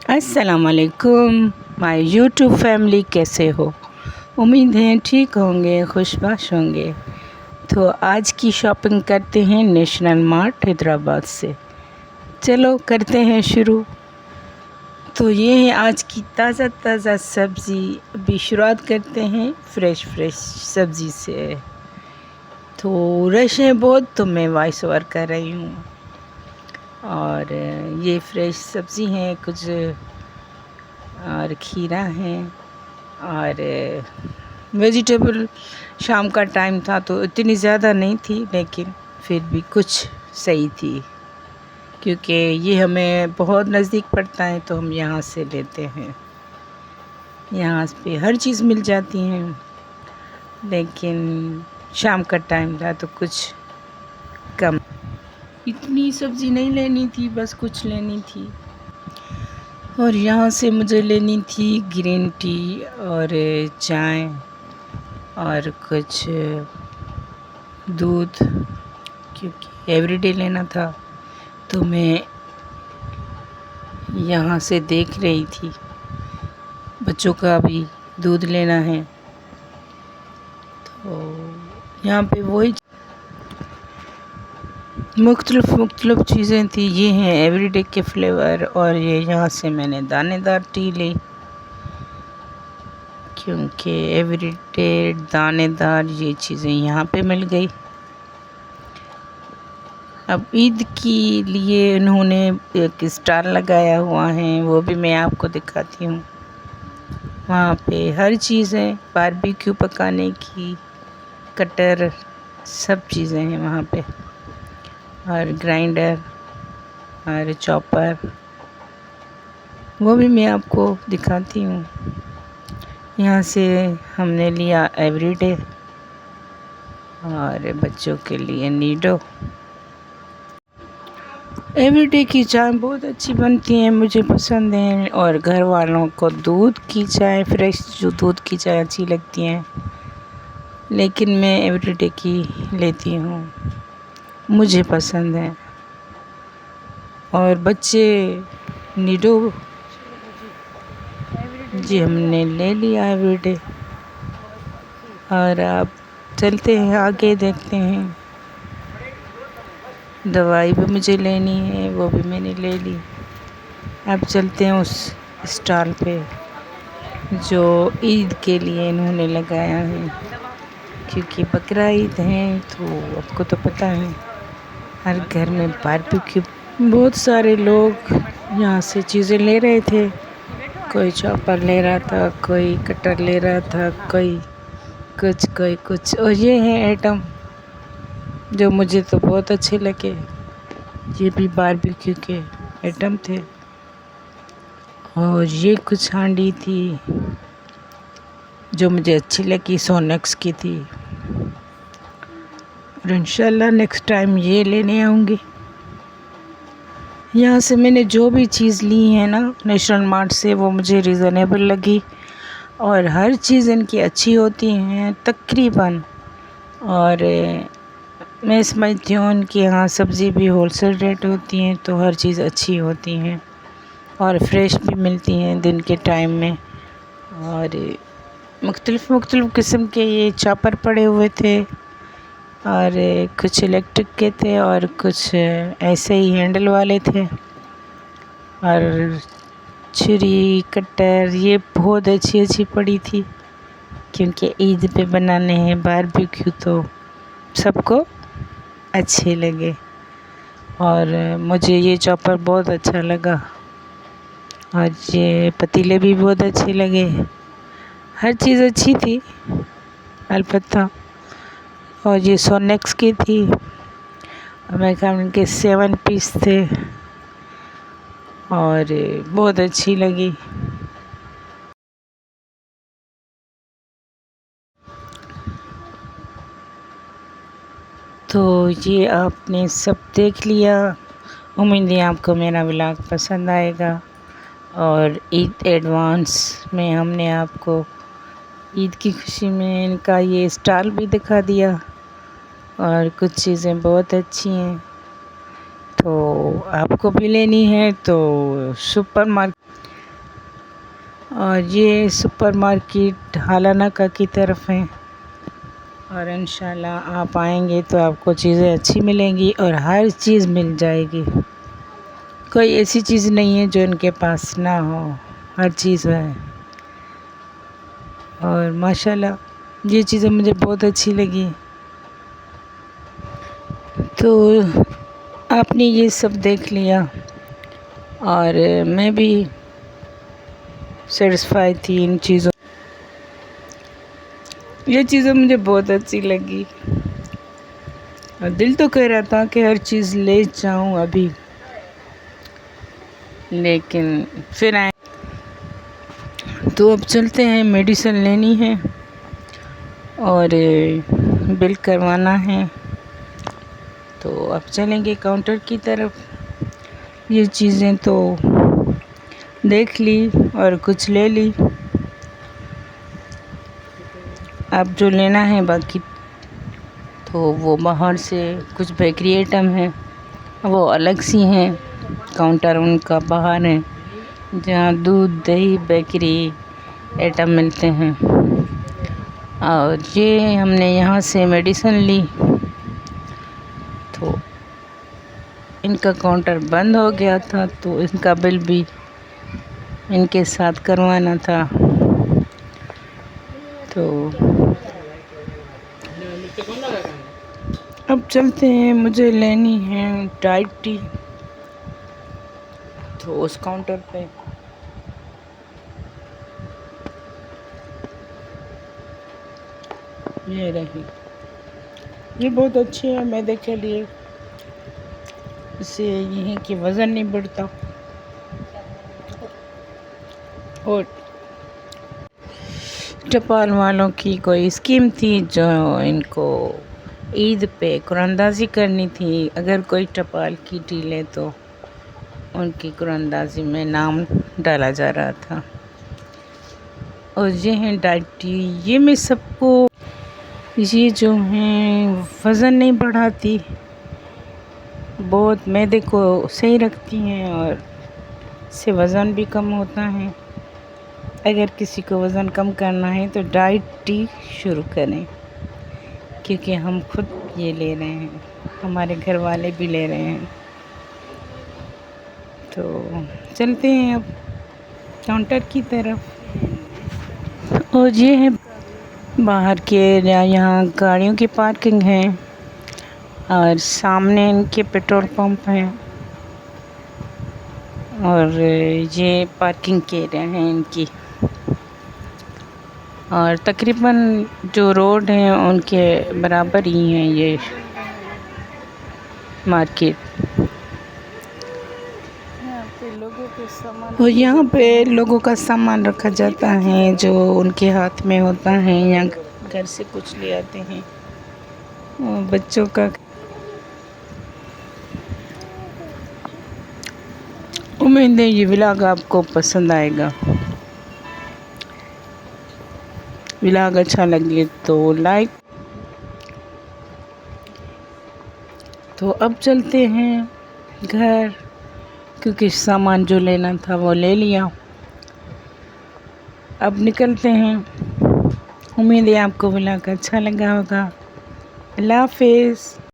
अस्सलाम वालेकुम my YouTube family, कैसे हो? उम्मीद है ठीक होंगे, खुशबाश होंगे। तो आज की शॉपिंग करते हैं नेशनल मार्ट हैदराबाद से। चलो करते हैं शुरू। तो ये है आज की ताज़ा ताज़ा सब्ज़ी। अभी शुरुआत करते हैं फ्रेश सब्ज़ी से। तो रश है बहुत, तो मैं वॉइस ओवर कर रही हूँ। और ये फ्रेश सब्ज़ी हैं कुछ, और खीरा है और वेजिटेबल। शाम का टाइम था तो इतनी ज़्यादा नहीं थी, लेकिन फिर भी कुछ सही थी, क्योंकि ये हमें बहुत नज़दीक पड़ता है तो हम यहाँ से लेते हैं। यहाँ पे हर चीज़ मिल जाती हैं, लेकिन शाम का टाइम था तो कुछ कम। इतनी सब्ज़ी नहीं लेनी थी, बस कुछ लेनी थी। और यहाँ से मुझे लेनी थी ग्रीन टी और चाय और कुछ दूध, क्योंकि एवरीडे लेना था। तो मैं यहाँ से देख रही थी, बच्चों का भी दूध लेना है। तो यहाँ पे वही मुख्तलिफ चीज़ें थी। ये हैं एवरीडे के फ्लेवर, और ये यहाँ से मैंने दानेदार टी ली, क्योंकि एवरीडे दानेदार ये चीज़ें यहाँ पे मिल गई। अब ईद के लिए इन्होंने एक स्टाल लगाया हुआ है, वो भी मैं आपको दिखाती हूँ। वहाँ पे हर चीज़ है, बारबेक्यू पकाने की, कटर, सब चीज़ें हैं वहाँ पे, और ग्राइंडर और चॉपर, वो भी मैं आपको दिखाती हूँ। यहाँ से हमने लिया एवरीडे, और बच्चों के लिए नीडो। एवरीडे की चाय बहुत अच्छी बनती है, मुझे पसंद है। और घर वालों को दूध की चाय, फ्रेश जो दूध की चाय अच्छी लगती है, लेकिन मैं एवरीडे की लेती हूँ, मुझे पसंद है। और बच्चे नीडो जी हमने ले लिया एवरीडे। और अब चलते हैं आगे, देखते हैं। दवाई भी मुझे लेनी है, वो भी मैंने ले ली। अब चलते हैं उस स्टॉल पे जो ईद के लिए इन्होंने लगाया है, क्योंकि बकरा ईद है तो आपको तो पता है हर घर में बारबेक्यू। बहुत सारे लोग यहाँ से चीज़ें ले रहे थे, कोई चॉपर ले रहा था, कोई कटर ले रहा था, कोई कुछ। और ये हैं आइटम जो मुझे तो बहुत अच्छे लगे। ये भी बारबेक्यू के आइटम थे। और ये कुछ हांडी थी जो मुझे अच्छी लगी, सोनेक्स की थी। और इंशाल्लाह नेक्स्ट टाइम ये लेने आऊँगी। यहाँ से मैंने जो भी चीज़ ली है ना नेशनल मार्ट से, वो मुझे रीज़नेबल लगी। और हर चीज़ इनकी अच्छी होती हैं तकरीबन। और मैं समझती हूँ इनके यहाँ सब्ज़ी भी होलसेल रेट होती हैं, तो हर चीज़ अच्छी होती हैं और फ्रेश भी मिलती हैं दिन के टाइम में। और मुख्तलिफ़ किस्म के ये चॉपर पड़े हुए थे, और कुछ इलेक्ट्रिक के थे और कुछ ऐसे ही हैंडल वाले थे। और छुरी, कटर, ये बहुत अच्छी पड़ी थी, क्योंकि ईद पे बनाने हैं बारबेक्यू, तो सबको अच्छे लगे। और मुझे ये चॉपर बहुत अच्छा लगा, और ये पतीले भी बहुत अच्छे लगे। हर चीज़ अच्छी थी अलबत्ता। और ये सोनेक्स की थी, और मेरे ख्याल में इनके 7 पीस थे, और बहुत अच्छी लगी। तो ये आपने सब देख लिया। उम्मीद है आपको मेरा व्लॉग पसंद आएगा। और ईद एडवांस में हमने आपको ईद की खुशी में इनका ये स्टॉल भी दिखा दिया, और कुछ चीज़ें बहुत अच्छी हैं। तो आपको भी लेनी है तो सुपर मार्केट اور یہ سپر مارکیٹ حالانکہ کی طرف ہے، اور انشاءاللہ آپ آئیں گے تو آپ کو چیزیں اچھی ملیں گی اور ہر چیز مل جائے گی۔ کوئی ایسی چیز نہیں ہے جو ان کے پاس نہ ہو، ہر چیز ہے۔ اور ماشاءاللہ یہ چیزیں مجھے بہت اچھی لگی، تو آپ نے یہ سب دیکھ لیا اور میں بھی سیٹسفائی تھی ان چیزوں، یہ چیزیں مجھے بہت اچھی لگی اور دل تو کہہ رہا تھا کہ ہر چیز لے جاؤں ابھی، لیکن پھر آئے تو اب چلتے ہیں، میڈیسن لینی ہے اور بل کروانا ہے، تو اب چلیں گے کاؤنٹر کی طرف۔ یہ چیزیں تو دیکھ لی اور کچھ لے لی، اب جو لینا ہے باقی تو وہ باہر سے کچھ بیکری آئٹم ہیں، وہ الگ سی ہیں، کاؤنٹر ان کا باہر ہے جہاں دودھ دہی بیکری آئٹم ملتے ہیں۔ اور یہ ہم نے یہاں سے میڈیسن لی تو ان کا کاؤنٹر بند ہو گیا تھا، تو ان کا بل بھی ان کے ساتھ کروانا تھا، تو اب چلتے ہیں۔ مجھے لینی ہے ٹائی ٹی، تو اس کاؤنٹر پہ یہ رہی، یہ بہت اچھی ہے میدے کے لیے، اس سے یہ کہ وزن نہیں بڑھتا، اور ٹپال والوں کی کوئی اسکیم تھی جو ان کو عید پہ قرآن اندازی کرنی تھی، اگر کوئی ٹپال کی ڈیلے تو ان کی قرآن اندازی میں نام ڈالا جا رہا تھا۔ اور یہ ہیں ڈائٹی، یہ میں سب کو یہ جو ہیں وزن نہیں بڑھاتی، بہت معدے کو صحیح رکھتی ہیں اور اس سے وزن بھی کم ہوتا ہے۔ اگر کسی کو وزن کم کرنا ہے تو ڈائٹ ٹی شروع کریں، کیونکہ ہم خود یہ لے رہے ہیں، ہمارے گھر والے بھی لے رہے ہیں، تو چلتے ہیں اب کاؤنٹر کی طرف۔ اور یہ ہے باہر کے یہاں گاڑیوں کی پارکنگ ہے اور سامنے ان کے پیٹرول پمپ ہیں، اور یہ پارکنگ کے ایریا ہیں ان کی، اور تقریباً جو روڈ ہیں ان کے برابر ہی ہیں یہ مارکیٹ، اور یہاں پہ لوگوں کا سامان رکھا جاتا ہے جو ان کے ہاتھ میں ہوتا ہے یا گھر سے کچھ لے آتے ہیں، اور بچوں کا۔ امید ہے یہ ولاگ آپ کو پسند آئے گا، ولاگ اچھا لگے تو لائک۔ تو اب چلتے ہیں گھر، کیونکہ سامان جو لینا تھا وہ لے لیا، اب نکلتے ہیں۔ امید ہے آپ کو ولاگ اچھا لگا ہوگا۔ اللہ حافظ۔